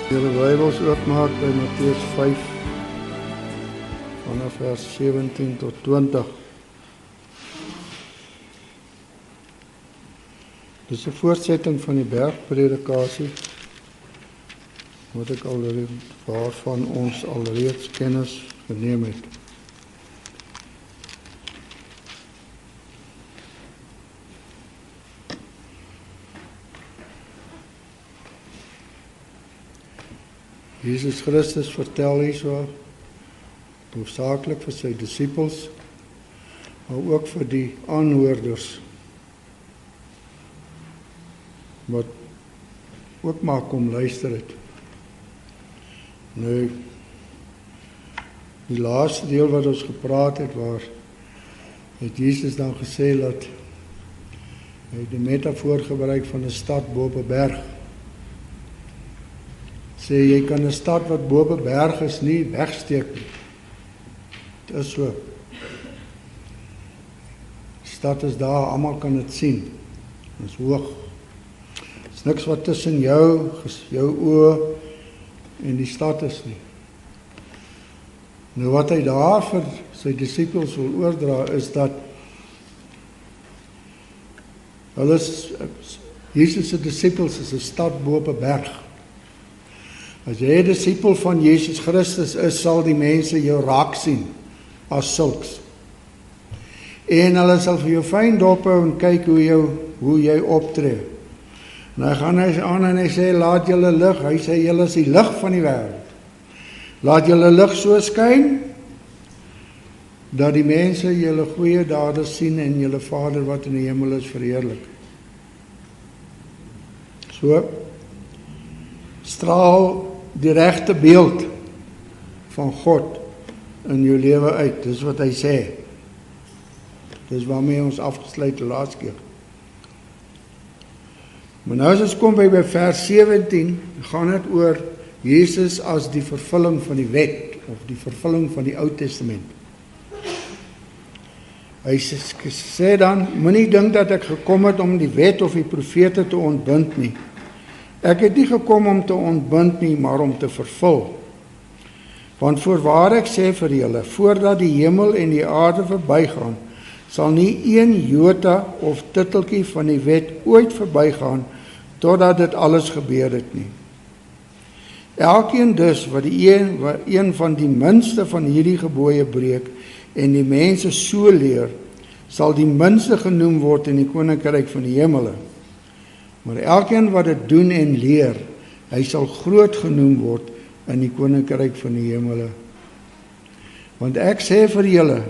Julle Bybels oopmaak by Matteus 5 vanaf vers 17 tot 20. Dis 'n voortsetting van die bergpredikasie wat ek waarvan ons alreeds kennis geneem het. Jesus Christus vertel hierso hoofsaaklik vir sy disippels, maar ook vir die aanhoorders wat ook maar kom luister het. Nou, die laaste deel wat ons gepraat het, waar het Jesus dan gesê dat hy die metafoor gebruik van 'n stad bo op 'n berg. Sê jy kan 'n stad wat bo op 'n berg is nie wegsteek nie. Dit is so. Die stad is daar, almal kan dit sien. Dit is hoog. Dit is niks wat tussen jou oë en die stad is nie. Nou wat hy daar vir sy disippels wil oordra is dat Jesus se disippels is 'n stad bo op 'n berg. As jy 'n disipel van Jesus Christus is, sal die mense jou raak sien as sulks. En hulle sal vir jou fyn dophou en kyk hoe jy optree. Nou gaan hy aan en hy sê, laat julle lig. Hy sê, julle is die lig van die wêreld. Laat julle lig so skyn, dat die mense julle goeie dade sien en julle Vader wat in die hemel is verheerlik. So, straal die regte beeld van God in jou lewe uit. Dis wat hy sê. Dis waarmee ons afgesluit laas keer. Maar nou as ons kom by vers 17, gaan dit oor Jesus as die vervulling van die wet, of die vervulling van die Ou Testament. Hy sê dan, moenie dink dat ek gekom het om die wet of die profete te ontbind nie. Ek het nie gekom om te ontbind nie, maar om te vervul. Want voorwaar ek sê vir julle, voordat die hemel en die aarde verbygaan, sal nie een jota of titteltjie van die wet ooit verbygaan, totdat dit alles gebeur het nie. Elkeen dus wat een van die minste van hierdie gebooie breek en die mense so leer, sal die minste genoem word in die koninkryk van die hemele. Maar elkeen wat dit doen en leer, hy sal groot genoem word in die koninkryk van die hemele. Want ek sê vir julle,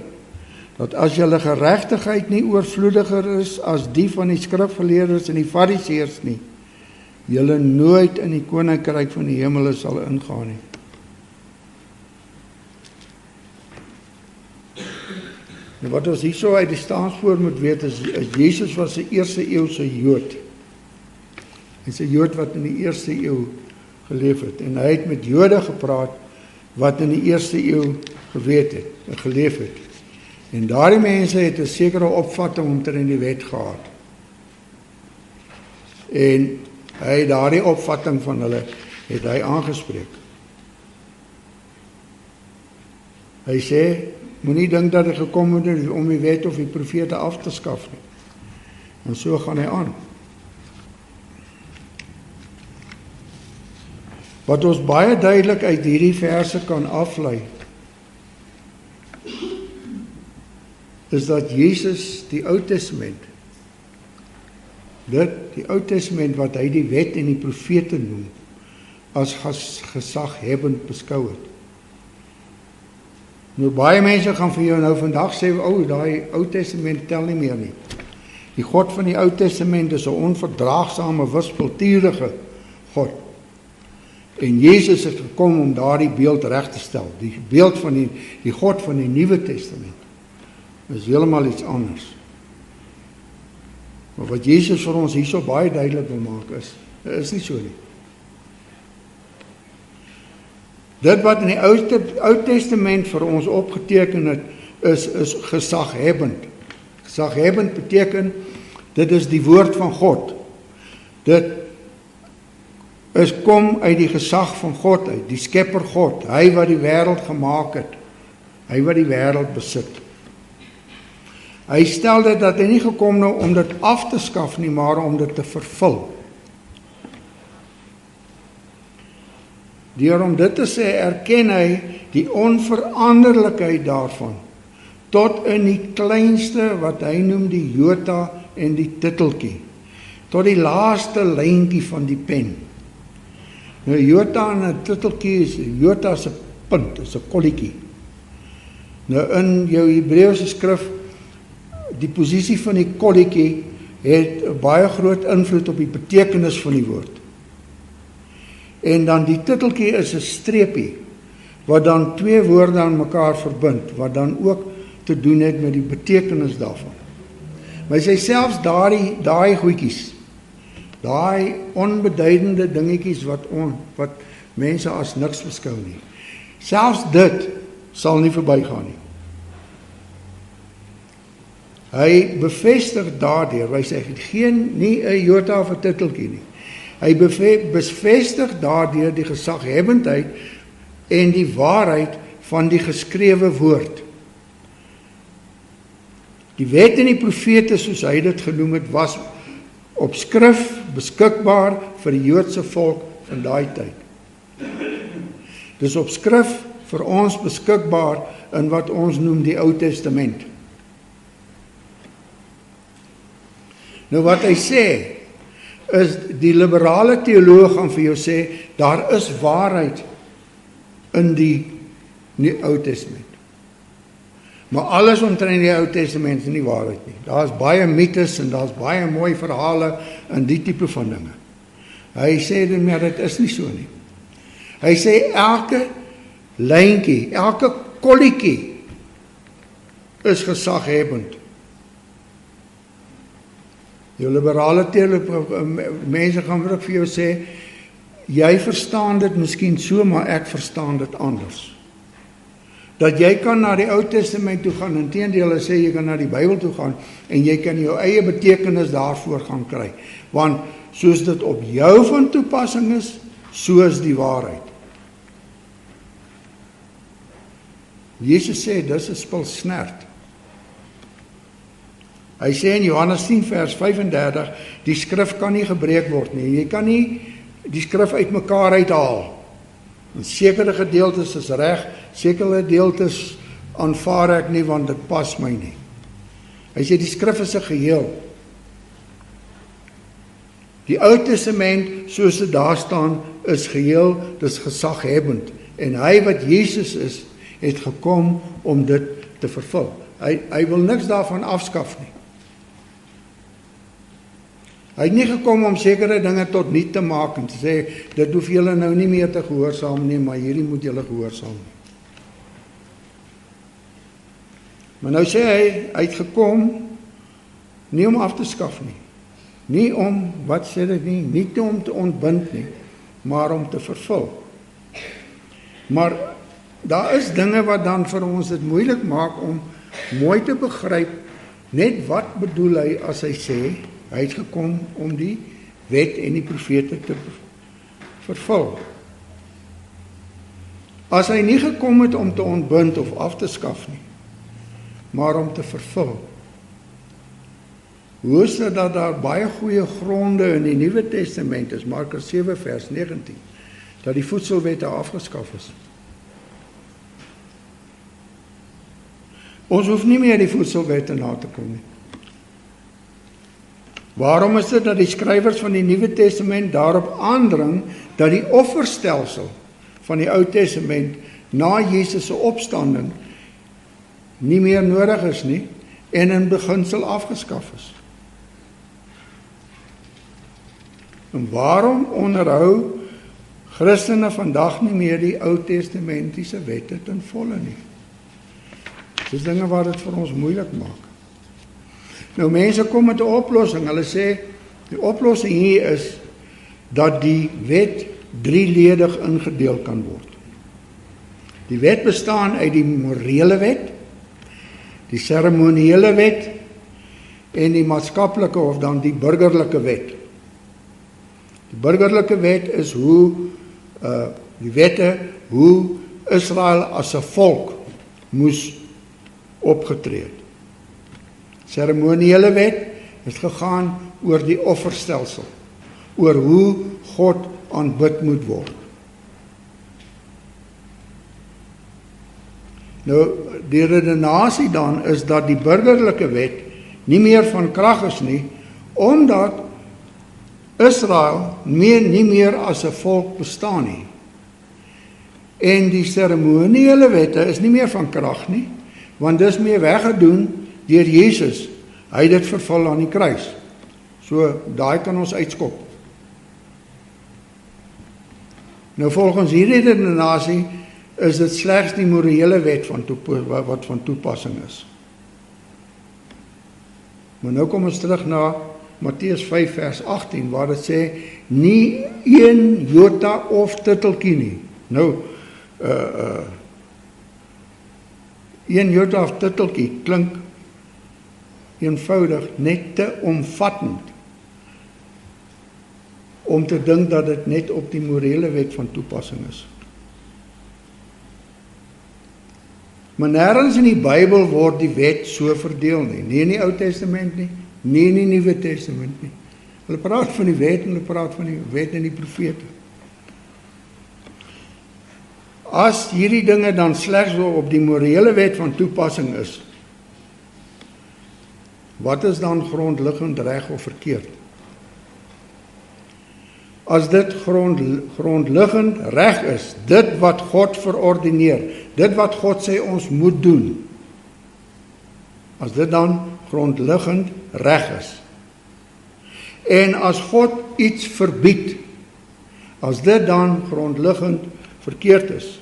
dat as julle geregtigheid nie oorvloediger is as die van die skrifgeleerdes en die fariseërs nie, julle nooit in die koninkryk van die hemele sal ingaan nie. En wat ons hierso uit die staanspoor moet weet is Jesus was 'n eerste eeuse Jood. Hy's 'n Jood wat in die eerste eeu geleef het. En hy het met Jode gepraat wat in die eerste eeu geleef het. En daardie mense het 'n sekere opvatting omtrent die wet gehad. En hy daardie opvatting van hulle het hy aangespreek. Hy sê, moenie dink dat ek gekom het om die wet of die profete af te skaf nie. En so gaan hy aan. Wat ons baie duidelik uit hierdie verse kan aflei, is dat Jesus die Ou Testament, die Ou Testament wat hy die wet en die profete noem, as gesaghebbend beskou het. Nou baie mense gaan vir jou nou vandag sê, daai Ou Testament tel nie meer nie. Die God van die Ou Testament is 'n onverdraagsame, wispelturige God. En Jesus het gekom om daardie beeld reg te stel. Die beeld van die God van die Nuwe Testament is heeltemal iets anders. Maar wat Jesus vir ons hierso baie duidelik wil maak is nie so nie. Dit wat in die Ou Testament vir ons opgeteken het, is gesaghebbend. Gesaghebbend beteken, dit is die woord van God. Dit kom uit die gesag van God uit, die skepper God, hy wat die wêreld gemaak het, hy wat die wêreld besit. Hy stel dit dat hy nie gekom nou om dit af te skaf nie, maar om dit te vervul. Deur om dit te sê, erken hy die onveranderlikheid daarvan, tot in die kleinste wat hy noem die jota en die titteltjie, tot die laaste lyntjie van die pen. Nou jota en 'n titteltjie is, jota is 'n punt, is 'n kolletjie. Nou in jou Hebreëse skrif, die posisie van die kolletjie het 'n baie groot invloed op die betekenis van die woord. En dan die titteltjie is 'n streepie, wat dan twee woorde aan mekaar verbind, wat dan ook te doen het met die betekenis daarvan. Maar hy sê selfs daai goedjies, daai onbeduidende dingetjies wat mense as niks beskou nie, selfs dit sal nie verbygaan nie. Hy bevestig daardeur, hy sê nie 'n jota of 'n titteltjie nie. Hy bevestig daardeur die gesaghebbendheid en die waarheid van die geskrewe woord. Die wet en die profete, soos hy dit genoem het, was op skrif beskikbaar vir die Joodse volk van daai tyd. Dis op skrif vir ons beskikbaar in wat ons noem die Ou Testament. Nou wat hy sê, is die liberale teoloog gaan vir jou sê, daar is waarheid in die Ou Testament. Maar alles omtrent die Ou Testament is nie waarheid nie. Daar is baie mites en daar is baie mooi verhale in die tipe van dinge. Hy sê dit is nie so nie. Hy sê elke lyntjie, elke kolletjie is gesaghebbend. Jou liberale mense gaan vir jou sê, jy verstaan dit miskien so, maar ek verstaan dit anders. Dat jy kan na die Ou Testament toe gaan, inteendeel sê jy kan na die Bybel toe gaan, en jy kan jou eie betekenis daarvoor gaan kry. Want soos dit op jou van toepassing is, so is die waarheid. Jesus sê, dis 'n spul snert. Hy sê in Johannes 10 vers 35, die skrif kan nie gebreek word nie. Jy kan nie die skrif uitmekaar uithaal. En sekere gedeeltes is reg, sekere gedeeltes aanvaar ek nie, want dit pas my nie. Hy sê die skrif is 'n geheel. Die Ou Testament, soos dit daar staan, is geheel, dis gesaghebbend. En hy wat Jesus is, het gekom om dit te vervul. Hy wil niks daarvan afskaf nie. Hy het nie gekom om sekere dinge tot niet te maak en te sê, dit hoef julle nou nie meer te gehoorsaam nie, maar hierdie moet julle gehoorsaam nie. Maar nou sê hy het gekom nie om af te skaf nie. Nie om, wat sê dit nie, nie om te ontbind nie, maar om te vervul. Maar daar is dinge wat dan vir ons dit moeilik maak om mooi te begryp, net wat bedoel hy as hy sê, hy het gekom om die wet en die profete te vervul. As hy nie gekom het om te ontbind of af te skaf nie, maar om te vervul. Hoe is dit dat daar baie goeie gronde in die Nuwe Testament is, Markus 7 vers 19, dat die voedselwette afgeskaf is? Ons hoef nie meer die voedselwette na te kom nie. Waarom is dit dat die skrywers van die Nuwe Testament daarop aandring dat die offerstelsel van die Ou Testament na Jesus se opstanding nie meer nodig is nie en in beginsel afgeskaf is? En waarom onderhou Christene vandag nie meer die Ou Testamentiese wette ten volle nie? Dis dinge wat dit vir ons moeilik maak. Nou mense kom met 'n oplossing. Hulle sê die oplossing hier is dat die wet drieledig ingedeel kan word. Die wet bestaan uit die morele wet, die seremoniele wet en die maatskaplike of dan die burgerlike wet. Die burgerlike wet is hoe die wette hoe Israel as 'n volk moes opgetree het. Seremoniele wet het gegaan oor die offerstelsel, oor hoe God aanbid moet word. Nou, die redenasie dan is dat die burgerlike wet nie meer van krag is nie, omdat Israel nie meer as 'n volk bestaan nie. En die seremoniele wette is nie meer van krag nie, want dis meer weggedoen deur Jesus. Hy het dit vervul aan die kruis. So, daai kan ons uitskop. Nou volgens hierdie redenasie is dit slegs die morele wet wat van toepassing is. Maar nou kom ons terug na Matteus 5 vers 18, waar dit sê, nie een jota of titteltjie nie. Nou, een jota of titteltjie klink eenvoudig net te omvattend om te dink dat dit net op die morele wet van toepassing is. Maar nêrens in die Bybel word die wet so verdeel nie. Nie in die Ou Testament nie, nie in die Nuwe Testament nie. Hulle praat van die wet en hulle praat van die wet en die profete. As hierdie dinge dan slegs op die morele wet van toepassing is, wat is dan grondliggend reg of verkeerd? As dit grondliggend reg is, dit wat God verordineer, dit wat God sê ons moet doen, as dit dan grondliggend reg is, en as God iets verbied, as dit dan grondliggend verkeerd is,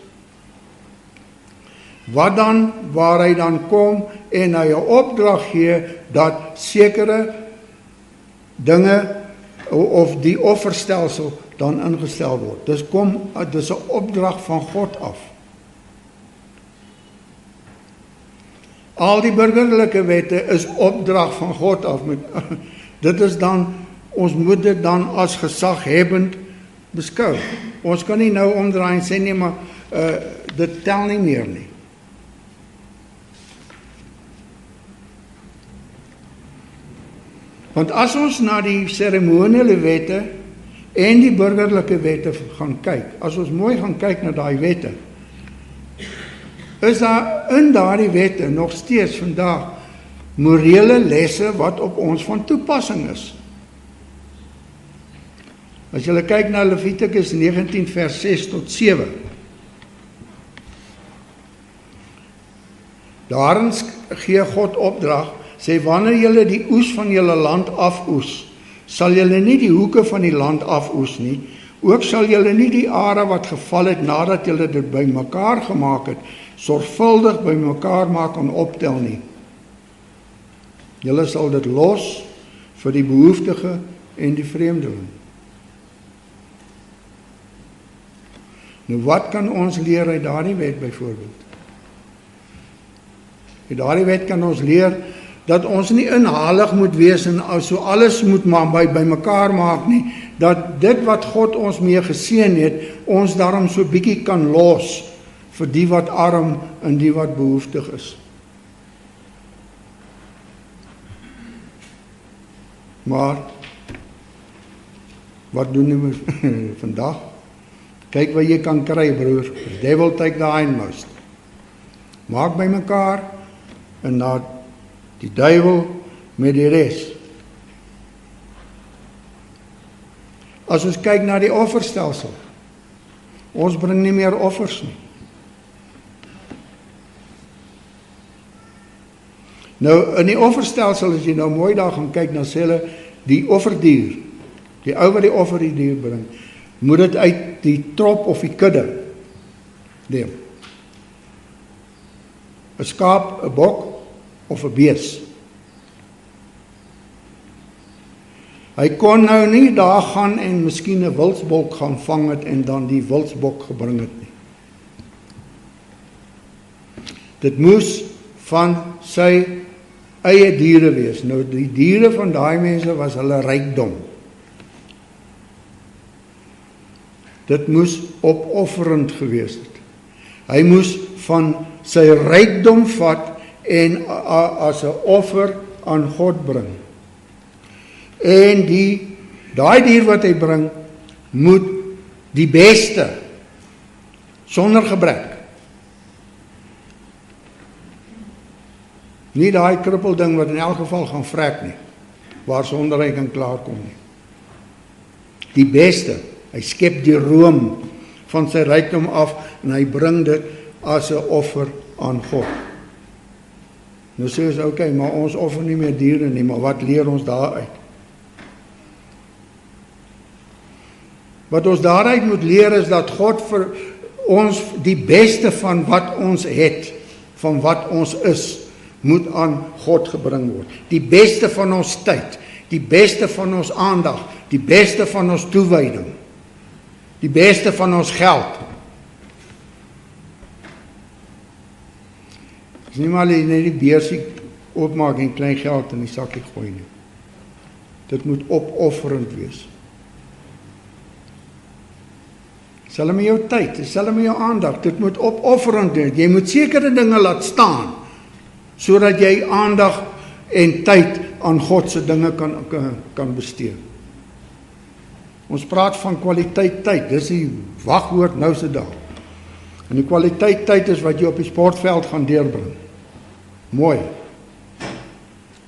wat dan waar hy dan kom en hy 'n opdrag gee dat sekere dinge of die offerstelsel dan ingestel word. Dis 'n opdrag van God af. Al die burgerlike wette is opdrag van God af. Dit is dan, ons moet dit dan as gesaghebend beskou. Ons kan nie nou omdraai en sê nee, maar dit tel nie meer nie. Want as ons na die seremoniele wette en die burgerlike wette gaan kyk, as ons mooi gaan kyk na daai wette, is daar in daardie wette nog steeds vandag morele lesse wat op ons van toepassing is. As jy kyk na Levitikus 19 vers 6 tot 7, daarin gee God opdrag, sê wanneer julle die oes van julle land afoes, sal julle nie die hoeke van die land afoes nie, ook sal julle nie die are wat geval het nadat julle dit bymekaar gemaak het, sorgvuldig bymekaar maak en optel nie. Julle sal dit los vir die behoeftige en die vreemdeling. Nou wat kan ons leer uit daardie wet byvoorbeeld? Uit daardie wet kan ons leer dat ons nie inhalig moet wees en so alles moet maar bymekaar maak nie, dat dit wat God ons mee geseën het, ons daarom so bietjie kan los vir die wat arm en die wat behoeftig is. Maar wat doen we vandag? Kyk wat jy kan kry, broer. The devil take the hindmost. Maak bymekaar en na die duiwel met die res. As ons kyk na die offerstelsel, ons bring nie meer offers nie. Nou, in die offerstelsel, as jy nou mooi daar gaan kyk, dan sê hulle, die offerdier, die ou wat die offerdier bring, moet dit uit die trop of die kudde neem. 'n skaap, 'n bok of 'n bees. Hy kon nou nie daar gaan en miskien 'n wildsbok gaan vang het en dan die wildsbok gebring het nie. Dit moes van sy eie diere wees. Nou die diere van daai mense was hulle rykdom. Dit moes opofferend gewees het. Hy moes van sy rykdom vat en as 'n offer aan God bring. En daai dier wat hy bring, moet die beste, sonder gebrek. Nie daai krippelding wat in elk geval gaan vrek nie, waarsonder hy kan klaarkom nie. Die beste, hy skep die room van sy rykdom af en hy bring dit as 'n offer aan God. Nou sê ons, okay, maar ons offer nie meer diere nie, maar wat leer ons daaruit? Wat ons daaruit moet leer is dat God vir ons die beste van wat ons het, van wat ons is, moet aan God gebring word. Die beste van ons tyd, die beste van ons aandag, die beste van ons toewyding, die beste van ons geld. Dis nie maar net die beursie opmaak en klein geld in die sakkie gooi nie. Dit moet opofferend wees. Selfs met jou tyd, selfs met jou aandag, dit moet opofferend wees. Jy moet sekere dinge laat staan, sodat jy aandag en tyd aan God se dinge kan bestee. Ons praat van kwaliteit tyd, dis die wagwoord nou se dag. En die kwaliteit tyd is wat jy op die sportveld gaan deurbring. Mooi.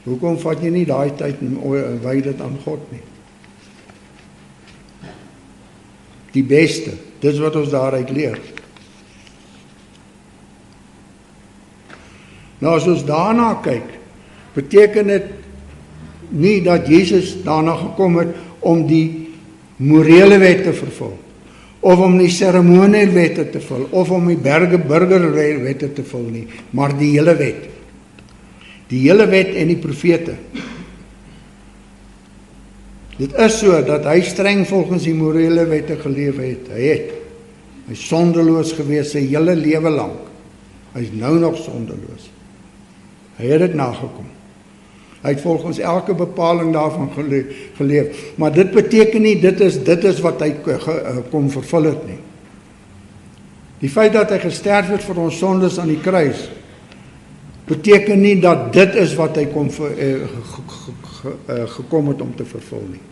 Hoekom vat jy nie daai tyd en wy dit aan God nie? Die beste, dis wat ons daaruit leer. Nou as ons daarna kyk, beteken dit nie dat Jesus daarna gekom het om die morele wet te vervul, of om die seremoniewette te vul, of om die burgerwette te vul nie, maar die hele wet. Die hele wet en die profete. Dit is so dat hy streng volgens die morele wette geleef het. Hy is sondeloos gewees sy hele lewe lank. Hy is nou nog sondeloos. Hy het dit nagekom. Hy het volgens elke bepaling daarvan geleef. Maar dit beteken nie, dit is wat hy kom vervul het nie. Die feit dat hy gesterf het vir ons sondes aan die kruis, beteken nie dat dit is wat hy gekom het om te vervul nie.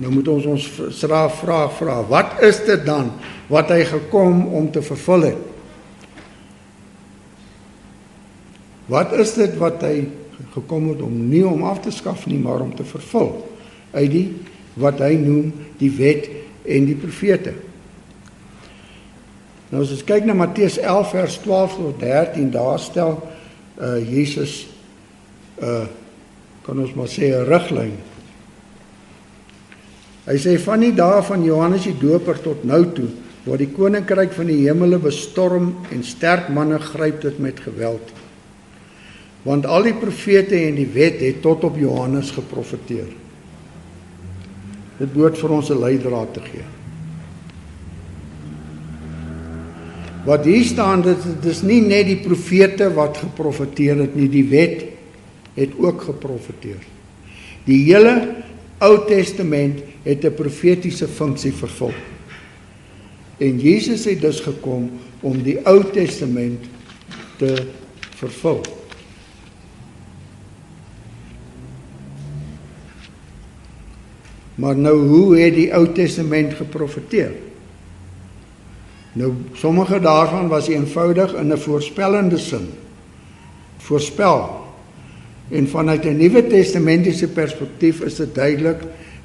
Nou moet ons vraag vra, wat is dit dan wat hy gekom om te vervul het? Wat is dit wat hy gekom het om nie om af te skaf nie, maar om te vervul? Uit die wat hy noem die wet en die profete. Nou as ons kyk na Matteus 11 vers 12 tot 13, daar stel Jesus kan ons maar sê 'n riglyn. Hy sê van die dae van Johannes die Doper tot nou toe word die koninkryk van die hemele bestorm en sterk manne gryp dit met geweld. Want al die profete en die wet het tot op Johannes geprofeteer. Dit behoort vir ons 'n leidraad te gee. Wat hier staan, dit is nie net die profete wat geprofeteer het nie, die wet het ook geprofeteer. Die hele Ou Testament het 'n profetiese funksie vervul. En Jesus het dus gekom om die Ou Testament te vervul. Maar nou, hoe het die Ou Testament geprofeteer? Nou, sommige daarvan was eenvoudig in 'n voorspellende sin. Voorspel. En vanuit 'n Nuwe Testamentiese perspektief is dit duidelik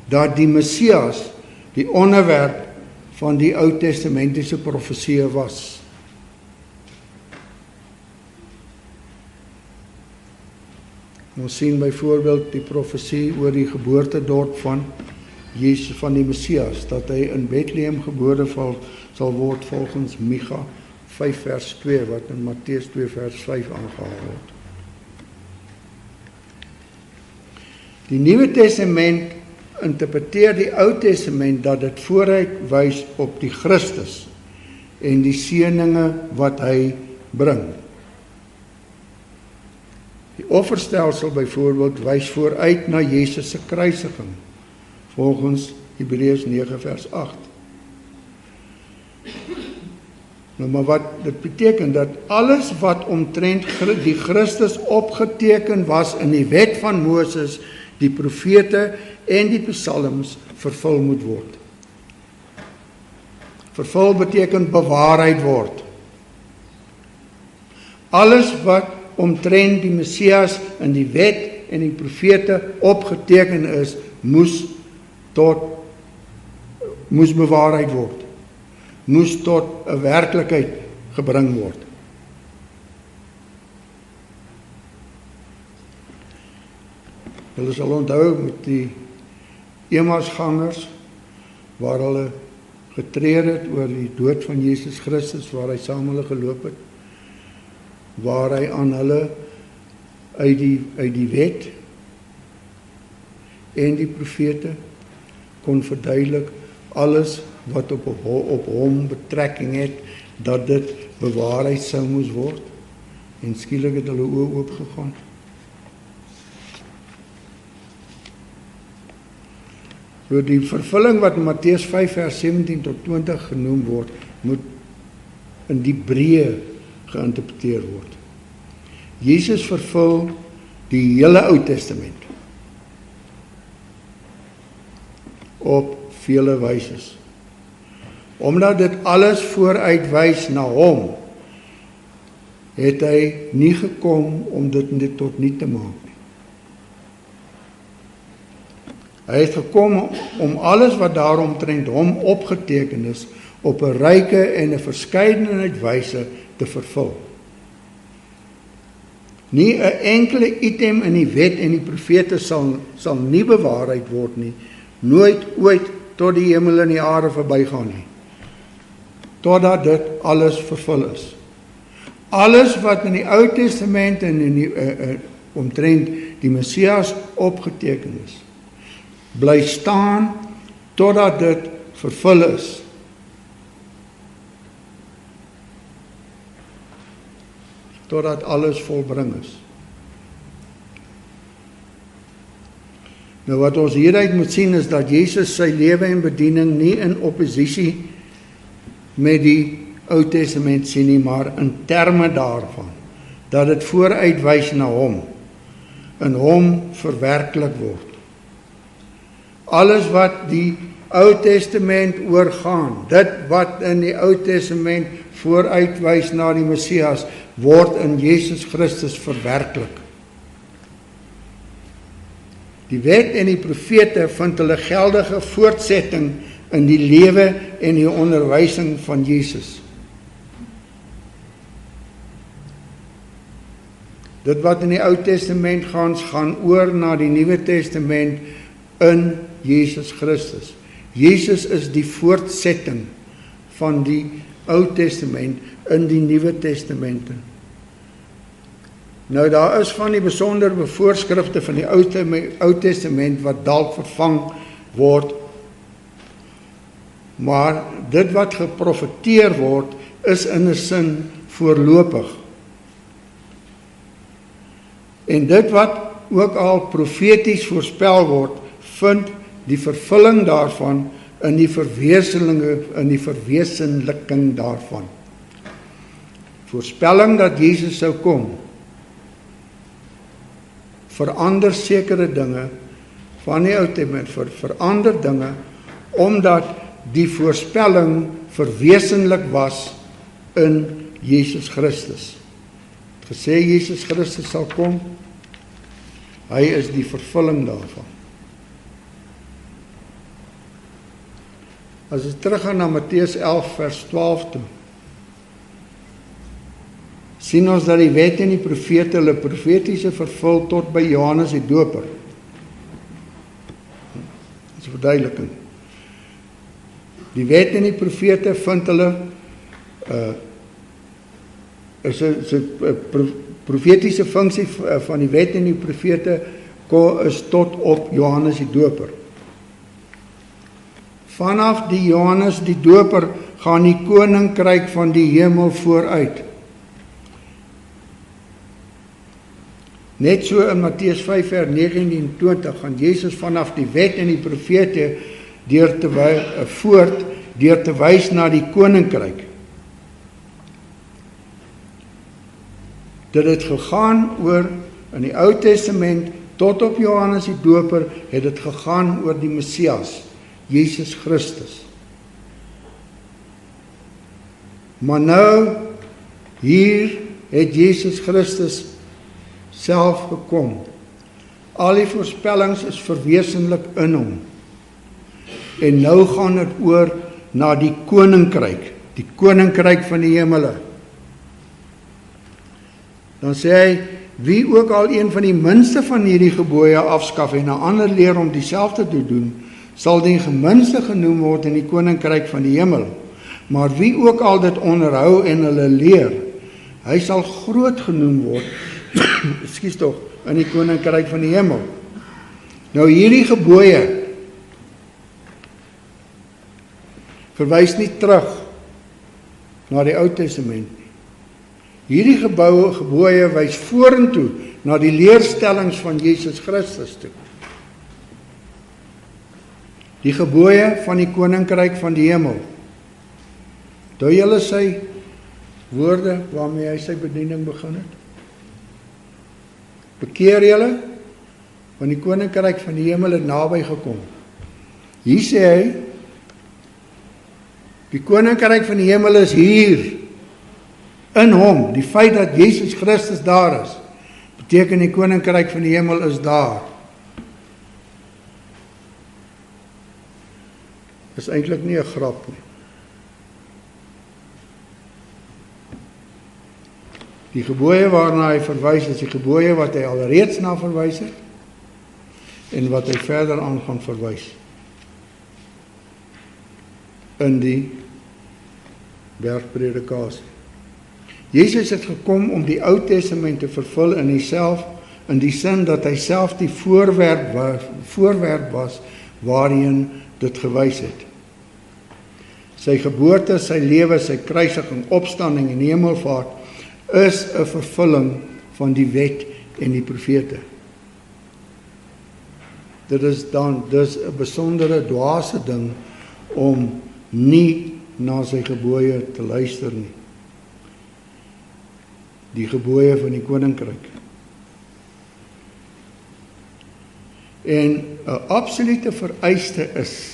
dat die Messias die onderwerp van die Ou Testamentiese profeseë was. Ons sien byvoorbeeld die profesie oor die geboortedorp van Jesus, van die Messias, dat hy in Bethlehem gebore sal word volgens Micha 5 vers 2, wat in Matteus 2 vers 5 aangehaal word. Die Nuwe Testament interpreteer die Ou Testament dat dit vooruit wys op die Christus en die seëninge wat hy bring. Die offerstelsel byvoorbeeld wys vooruit na Jesus se kruisiging volgens Hebreërs 9 vers 8. Nou, maar wat dit beteken, dat alles wat omtrent die Christus opgeteken was in die wet van Moses, die profete en die psalms vervul moet word. Vervul beteken bewaarheid word. Alles wat omtrent die Messias in die wet en die profete opgeteken is, moes bewaarheid word. Moes tot 'n werklikheid gebring word. Hulle sal onthou met die Emmausgangers, waar hulle getreur het oor die dood van Jesus Christus, waar hy saam hulle geloop het, waar hy aan hulle uit die wet en die profete kon verduidelik alles wat op hom betrekking het, dat dit bewaarheid sou moes word, en skielik het hulle oë oopgegaan. So die vervulling wat in Matteus 5 vers 17 tot 20 genoem word, moet in die breë geïnterpreteer word. Jesus vervul die hele Ou Testament op vele wyses. Omdat dit alles vooruit wys na hom, het hy nie gekom om dit net tot niet te maak nie. Hy het gekom om alles wat daaromtrent hom opgeteken is, op 'n ryke en 'n verskeidenheid wyse te vervul. Nie 'n enkele item in die wet en die profete sal nie bewaarheid word nie, nooit ooit tot die hemel en die aarde verbygaan nie, totdat dit alles vervul is. Alles wat in die Ou Testament en in die omtrent die Messias opgeteken is, bly staan totdat dit vervul is. Totdat alles volbring is. Nou wat ons hieruit moet sien is dat Jesus sy lewe en bediening nie in oppositie met die Ou Testament sien nie, maar in terme daarvan, dat dit vooruitwys na hom, in hom verwerklik word. Alles wat die Ou Testament oorgaan, dit wat in die Ou Testament vooruitwys na die Messias, word in Jesus Christus verwerklik. Die wet en die profete vind hulle geldige voortsetting in die lewe en die onderwysing van Jesus. Dit wat in die Ou Testament gaan oor na die Nuwe Testament in Jesus Christus. Jesus is die voortsetting van die Ou Testament in die Nuwe Testamente. Nou daar is van die besondere voorskrifte van die Ou Testament wat dalk vervang word, maar dit wat geprofeteer word is in 'n sin voorlopig. En dit wat ook al profeties voorspel word, vind die vervulling daarvan in die verwesenliking daarvan. Voorspelling dat Jesus sou kom, verander sekere dinge van die Ou Testament, verander dinge, omdat die voorspelling verwesenlik was in Jesus Christus. Gesê Jesus Christus sal kom, hy is die vervulling daarvan. As ons teruggaan na Matteus 11 vers 12 toe, sien ons dat die wet en die profete hulle profetiese vervul tot by Johannes die Doper. Dit is 'n verduideliking. Die wet en die profete vind hulle is 'n profetiese funksie van die wet en die profete is tot op Johannes die Doper. Vanaf die Johannes die Doper gaan die koninkryk van die hemel vooruit. Net so in Matteus 5 vers 19 en 20 gaan Jesus vanaf die wet en die profete deur te wys na die koninkryk. Dit het gegaan oor, in die Ou Testament, tot op Johannes die Doper, het dit gegaan oor die Messias, Jesus Christus. Maar nou, hier het Jesus Christus self gekom. Al die voorspellings is verwesenlik in hom. En nou gaan dit oor na die koninkryk van die hemele. Dan sê hy, wie ook al een van die minste van hierdie gebooie afskaf en 'n ander leer om dieselfde te doen, sal die geminste genoem word in die koninkryk van die hemel. Maar wie ook al dit onderhou en hulle leer, hy sal groot genoem word, ekskuus tog, in die koninkryk van die hemel. Nou hierdie gebooie verwys nie terug na die Ou Testament nie. Hierdie gebooie wys vorentoe na die leerstellings van Jesus Christus toe. Die gebooie van die koninkryk van die hemel. Toe julle sy woorde waarmee hy sy bediening begin het. Bekeer julle, want die koninkryk van die hemel het naby gekom. Hier sê hy, die koninkryk van die hemel is hier, in hom. Die feit dat Jesus Christus daar is, beteken die koninkryk van die hemel is daar. Is eintlik nie 'n grap nie. Die gebooie waarna hy verwys is die gebooie wat hy alreeds na verwys het en wat hy verder aan gaan verwys in die bergpredikasie. Jesus het gekom om die Ou Testament te vervul in die sin dat hy self die voorwerp was waarheen dit gewys het. Sy geboorte, sy lewe, sy kruisiging, opstanding en hemelvaart is 'n vervulling van die wet en die profete. Dit is 'n besondere dwaase ding om nie na sy gebooie te luister nie. Die gebooie van die koninkryk. En 'n absolute vereiste is,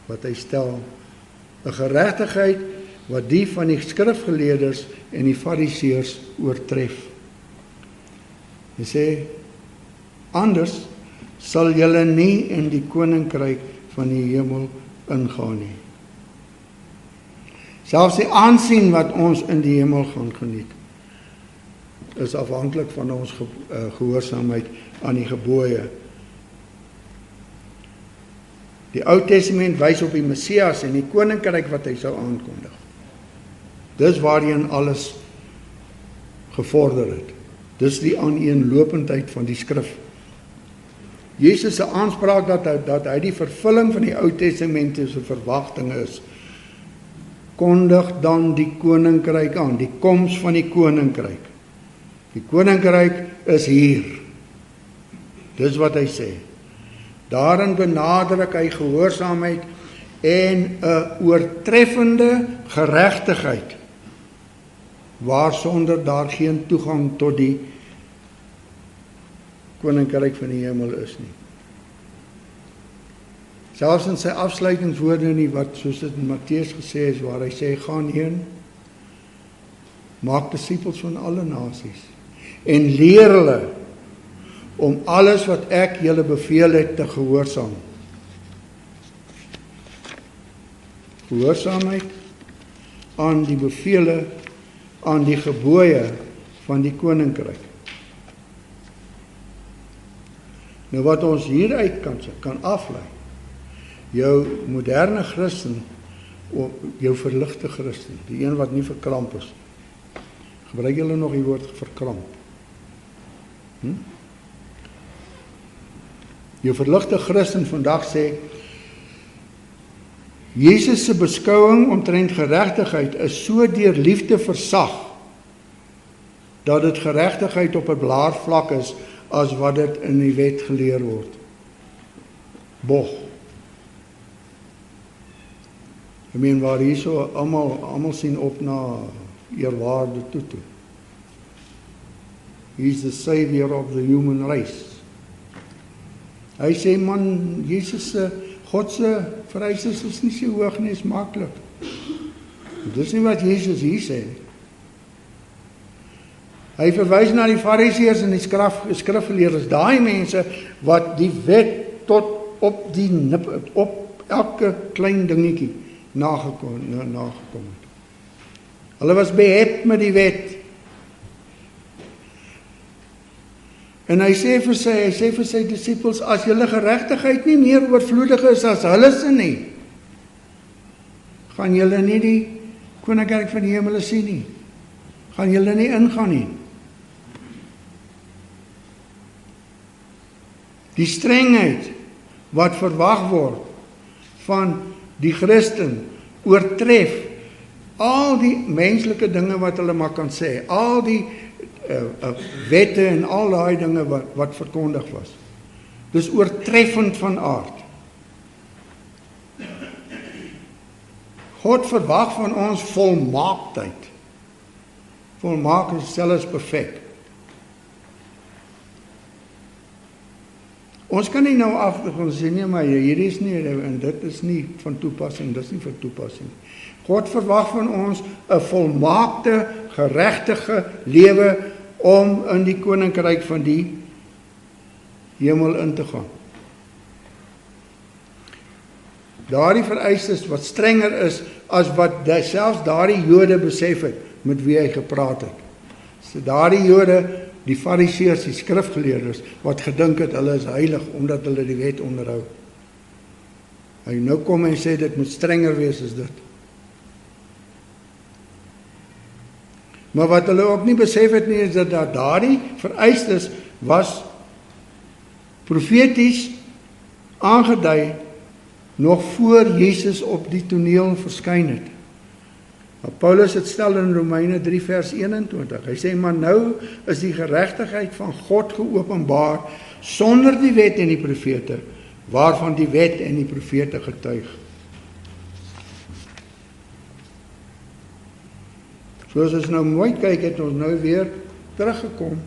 wat hy stel, 'n geregtigheid wat die van die skrifgeleerdes en die fariseërs oortref. Hy sê, anders sal julle nie in die koninkryk van die hemel ingaan nie. Selfs die aansien wat ons in die hemel gaan geniet, is afhanklik van ons gehoorsaamheid aan die gebooie. Die Ou Testament wys op die Messias en die koninkryk wat hy sou aankondig. Dis waarheen alles gevorder het. Dis die aaneenlopendheid van die skrif. Jesus se aanspraak dat hy die vervulling van die Ou Testament se verwagting is, kondig dan die koninkryk aan, die koms van die koninkryk. Die koninkryk is hier. Dis wat hy sê. Daarin benadruk hy gehoorsaamheid en 'n oortreffende geregtigheid, waarsonder daar geen toegang tot die koninkryk van die hemel is nie. Selfs in sy afsluitingswoorde nie, wat soos dit in Matteus gesê is, waar hy sê, gaan heen, maak disippels van alle nasies en leer hulle om alles wat ek julle beveel het te gehoorsaam. Gehoorsaamheid aan die bevele, aan die gebooie van die koninkryk. Nou wat ons hieruit kan aflei, jou moderne Christen, jou verligte Christen, die een wat nie verkramp is, gebruik julle nog die woord verkramp? Jou verligte Christen vandag sê, Jesus se beskouing omtrent geregtigheid is so deur liefde versag, dat dit geregtigheid op 'n blaarvlak is, as wat dit in die wet geleer word. Bog. Ek meen waar hierso almal sien op na eerwaarde toe. He's the savior of the human race. Hy sê man, Jesus se God se vereistes is nie so hoog nie, is maklik. Dis nie wat Jesus hier sê nie. Hy verwys na die Fariseërs en die skrifgeleerdes, daai mense wat die wet tot op die op elke klein dingetjie nagekom het. Hulle was behep met die wet. En hy sê vir sy disippels, as julle geregtigheid nie meer oorvloedig is as hulle se nie, gaan julle nie die koninkryk van die hemele sien nie. Gaan julle nie ingaan nie. Die strengheid wat verwag word van die Christen oortref al die menslike dinge wat hulle maar kan sê, al die wette en al daai dinge wat verkondig was. Dis oortreffend van aard. God verwag van ons volmaaktheid. Volmaak is selfs perfek. Ons kan nie nou afgaan sê nie, maar hierdie is nie en dit is nie van toepassing, dis nie van toepassing. God verwag van ons 'n volmaakte, geregtige lewe om in die koninkryk van die hemel in te gaan. Daardie vereistes wat strenger is as wat selfs daardie Jode besef het met wie hy gepraat het. So daardie Jode, die Fariseërs, die skrifgeleerdes wat gedink het hulle is heilig omdat hulle die wet onderhou. Hy nou kom en sê dit moet strenger wees as dit. Maar wat hulle ook nie besef het nie is dat daardie vereistes was profeties aangedui nog voor Jesus op die toneel verskyn het. Paulus het stel in Romeine 3 vers 21. Hy sê, maar nou is die geregtigheid van God geopenbaar sonder die wet en die profete, waarvan die wet en die profete getuig. Soos ons nou mooi kyk, het ons nou weer teruggekom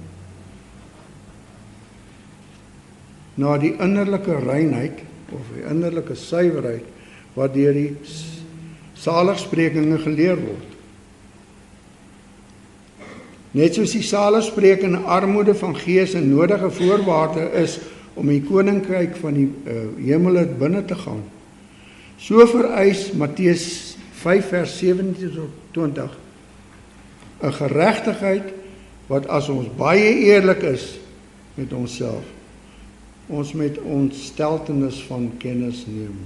na die innerlike reinheid of die innerlike suiwerheid wat deur die saligsprekinge geleer word. Net soos die saligsprekinge armoede van gees 'n nodige voorwaarde is om die koninkryk van die hemele binne te gaan, so vereis Matteus 5 vers 17 tot 20 'n geregtigheid wat as ons baie eerlik is met onsself, ons met ons steltenis van kennis neem.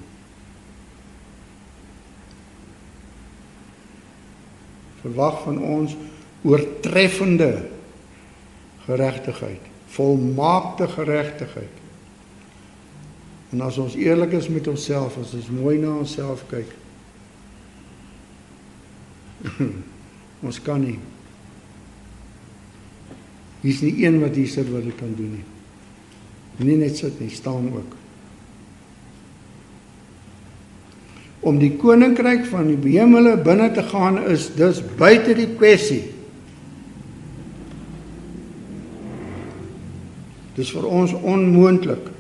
Verwag van ons oortreffende geregtigheid, volmaakte geregtigheid. En as ons eerlik is met onsself, as ons mooi na onsself kyk, ons kan nie. Hier's nie een wat hier sit wat dit kan doen nie. Nie net sit nie, staan ook. Om die koninkryk van die hemele binne te gaan is dus buite die kwessie. Dis vir ons onmoontlik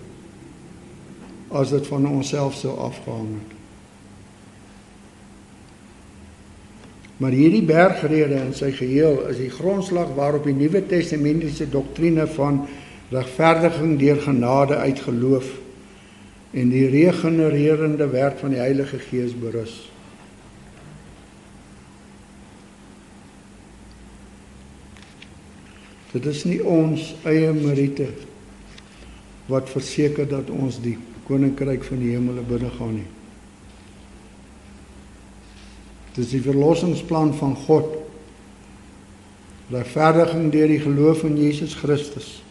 as dit van onsself sou afgehang het. Maar hierdie bergrede in sy geheel is die grondslag waarop die Nuwe Testamentiese doktrine van regverdiging deur genade uit geloof en die regenererende werk van die Heilige Gees berus. Dit is nie ons eie meriete wat verseker dat ons die koninkryk van die hemele binne gaan nie. Dit is die verlossingsplan van God, regverdiging deur die geloof in Jesus Christus.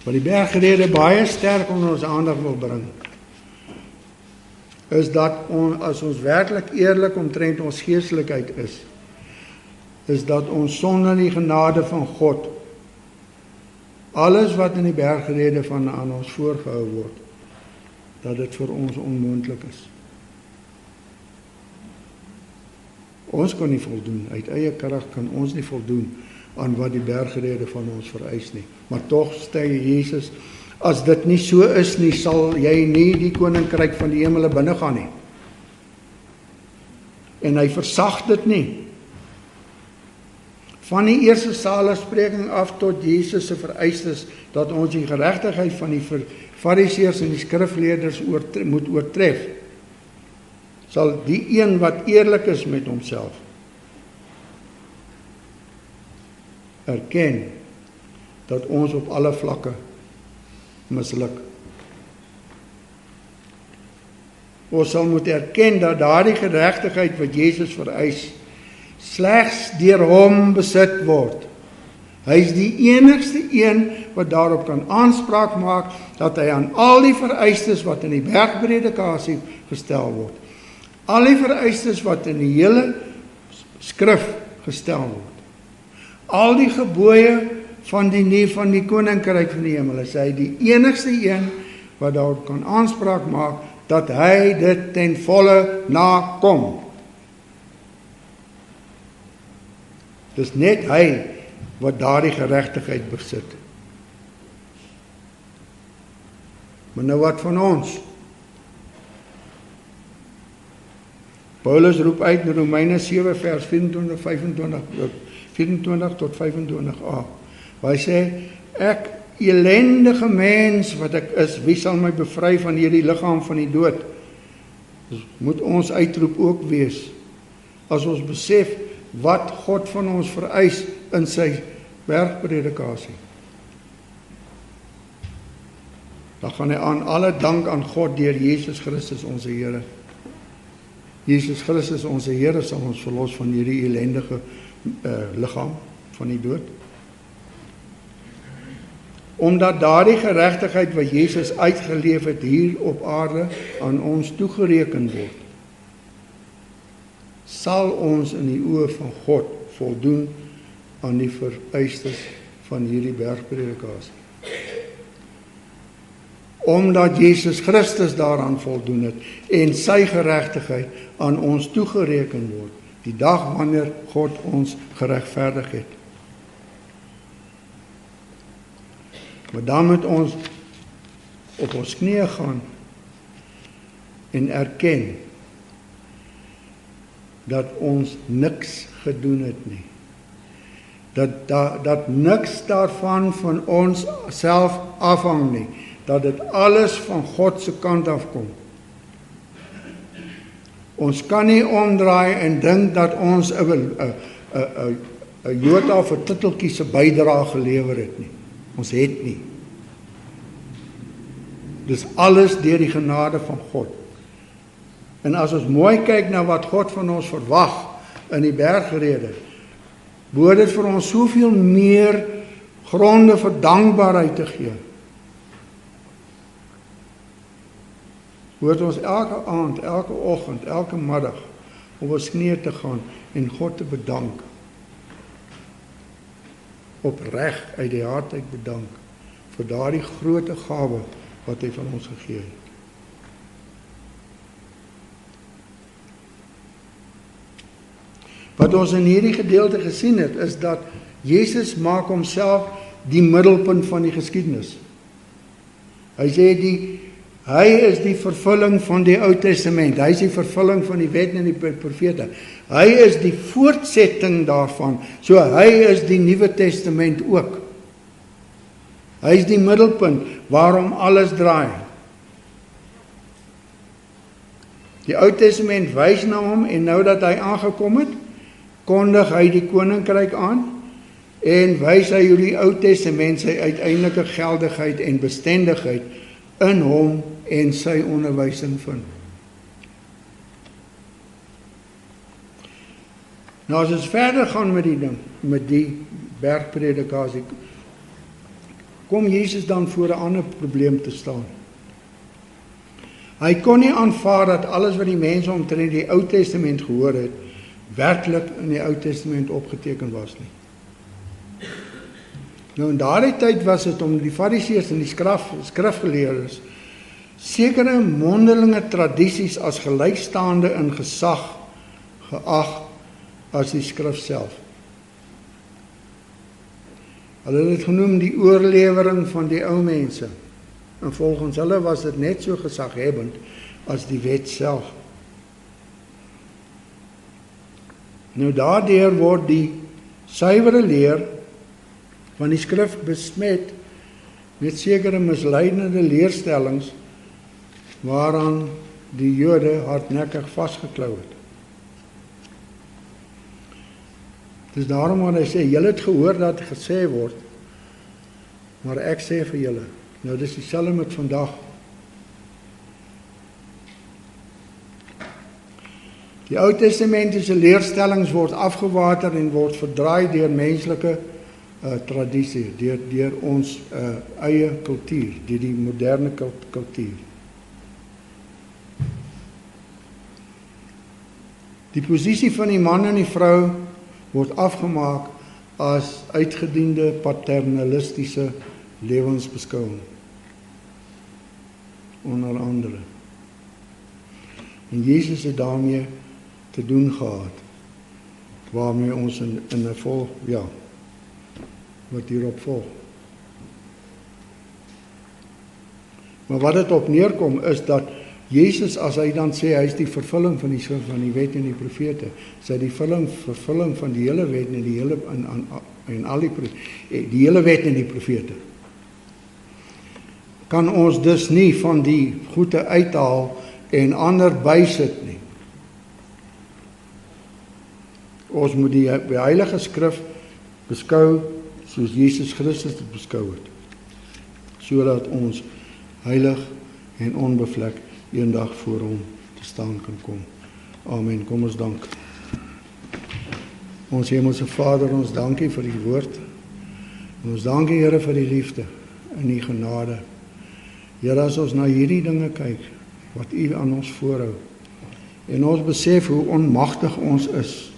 Wat die bergrede baie sterk onder ons aandag wil bring, is dat as ons werklik eerlik omtrent ons geestelikheid is dat ons sonder die genade van God alles wat in die bergrede van aan ons voorgehou word, dat dit vir ons onmoontlik is. Ons kan nie voldoen, uit eie krag kan ons nie voldoen aan wat die bergrede van ons vereis nie. Maar tog sê Jesus, as dit nie so is nie, sal jy nie die koninkryk van die hemele binne gaan nie. En hy versag dit nie. Van die eerste saligspreking af tot Jesus se vereistes, dat ons die geregtigheid van die Fariseërs en die skrifleerders moet oortref, sal die een wat eerlik is met homself, erken dat ons op alle vlakke misluk. Ons sal moet erken dat daardie geregtigheid wat Jesus vereis, slegs deur hom besit word. Hy is die enigste een wat daarop kan aanspraak maak dat hy aan al die vereistes wat in die bergpredikasie gestel word, al die vereistes wat in die hele skrif gestel word, al die gebooie van die koninkryk van die hemel, is hy die enigste een wat daarop kan aanspraak maak dat hy dit ten volle nakom. Dis net hy wat daardie geregtigheid besit. Maar nou wat van ons? Paulus roep uit in Romeine 7 vers 24 tot 25a. Waar hy sê, ek elendige mens wat ek is, wie sal my bevry van hierdie liggaam van die dood? Dus moet ons uitroep ook wees, as ons besef wat God van ons vereis in sy bergpredikasie. Dan gaan hy aan alle dank aan God deur Jesus Christus onze Here. Jesus Christus onze Here sal ons verlos van hierdie elendige liggaam van die dood. Omdat daardie geregtigheid wat Jesus uitgeleef het hier op aarde aan ons toegereken word, sal ons in die oë van God voldoen aan die vereistes van hierdie bergpredikasie. Omdat Jesus Christus daaraan voldoen het en sy geregtigheid aan ons toegereken word, die dag wanneer God ons geregverdig het. Maar dan moet ons op ons knieë gaan en erken dat ons niks gedoen het nie. Dat niks daarvan van ons self afhang nie. Dat dit alles van God se kant af kom. Ons kan nie omdraai en dink dat ons 'n jota of 'n titeltjie se bydrae gelewer het nie. Ons het nie. Dis alles deur die genade van God. En as ons mooi kyk na wat God van ons verwag in die bergrede, behoort dit vir ons soveel meer gronde vir dankbaarheid te gee. Behoort ons elke aand, elke oggend, elke middag op ons knieë te gaan en God te bedank. Opreg uit die hart uit bedank vir daardie groote gawe wat hy van ons gegee het. Wat ons in hierdie gedeelte gesien het, is dat Jesus maak homself die middelpunt van die geskiedenis. Hy sê hy is die vervulling van die Ou Testament. Hy is die vervulling van die wet en die profete. Hy is die voortsetting daarvan. So hy is die Nuwe Testament ook. Hy is die middelpunt waarom alles draai. Die Ou Testament wys na hom en nou dat hy aangekom het, kondig hy die koninkryk aan en wys hy hoe die Ou Testament sy uiteindelike geldigheid en bestendigheid in hom en sy onderwysing vind. Nou as ons verder gaan met die ding, met die bergpredikasie, kom Jesus dan voor 'n ander probleem te staan. Hy kon nie aanvaar dat alles wat die mense omtrent die Ou Testament gehoor het, werklik in die Ou Testament opgeteken was nie. Nou in daardie tyd was dit om die Fariseërs en die skrifgeleerdes sekere mondelinge tradisies as gelykstaande in gesag geag as die skrif self. Hulle het dit genoem die oorlewering van die ou mense. En volgens hulle was dit net so gesaghebend as die wet self. Nou daardeur word die suiwere leer van die skrif besmet met sekere misleidende leerstellings waaraan die Jode hardnekkig vasgeklou het. Dis daarom wat hy sê, julle het gehoor dat gesê word, maar ek sê vir julle. Nou dis dieselfde met vandag. Die Ou Testamentiese leerstellings word afgewater en word verdraai deur menslike tradisie, deur ons eie kultuur, deur die moderne kultuur. Die posisie van die man en die vrou word afgemaak as uitgediende paternalistiese lewensbeskouing. Onder andere. En Jesus het daarmee te doen gehad, waarmee ons in 'n vol, wat hierop volg. Maar wat dit op neerkom is dat Jesus, as hy dan sê hy is die vervulling van die wet en die profete, is hy die vervulling van die hele wet en die hele wet en die profete. Kan ons dus nie van die goede uithaal en ander bysit nie. Ons moet die Heilige Skrif beskou soos Jesus Christus dit beskou het, sodat ons heilig en onbevlek eendag voor hom te staan kan kom. Amen. Kom ons dank. Ons Hemelse Vader, ons dankie vir die woord. Ons dankie, Here, vir die liefde en die genade. Here, as ons na hierdie dinge kyk, wat U aan ons voorhou, en ons besef hoe onmagtig ons is,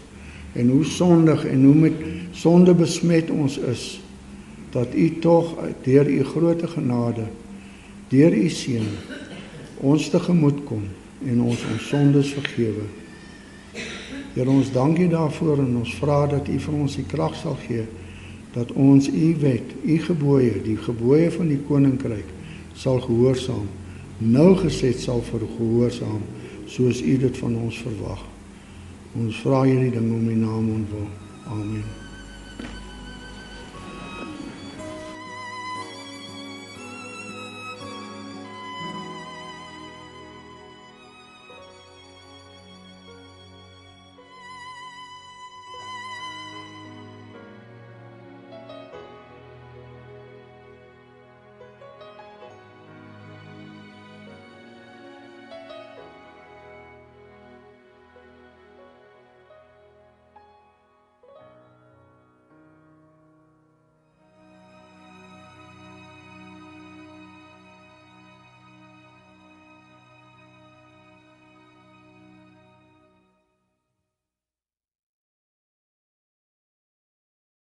en hoe sondig en hoe met sonde besmet ons is, dat U tog deur U groote genade, deur U Seun, ons tegemoet kom en ons sondes vergewe. Here, ons dank U daarvoor en ons vra dat U vir ons die krag sal gee, dat ons U wet, U gebooie, die gebooie van die koninkryk, sal gehoorsaam, nauwgeset sal gehoorsaam, soos U dit van ons verwag. Ons vra hierdie ding om U naam ontwil. Amen.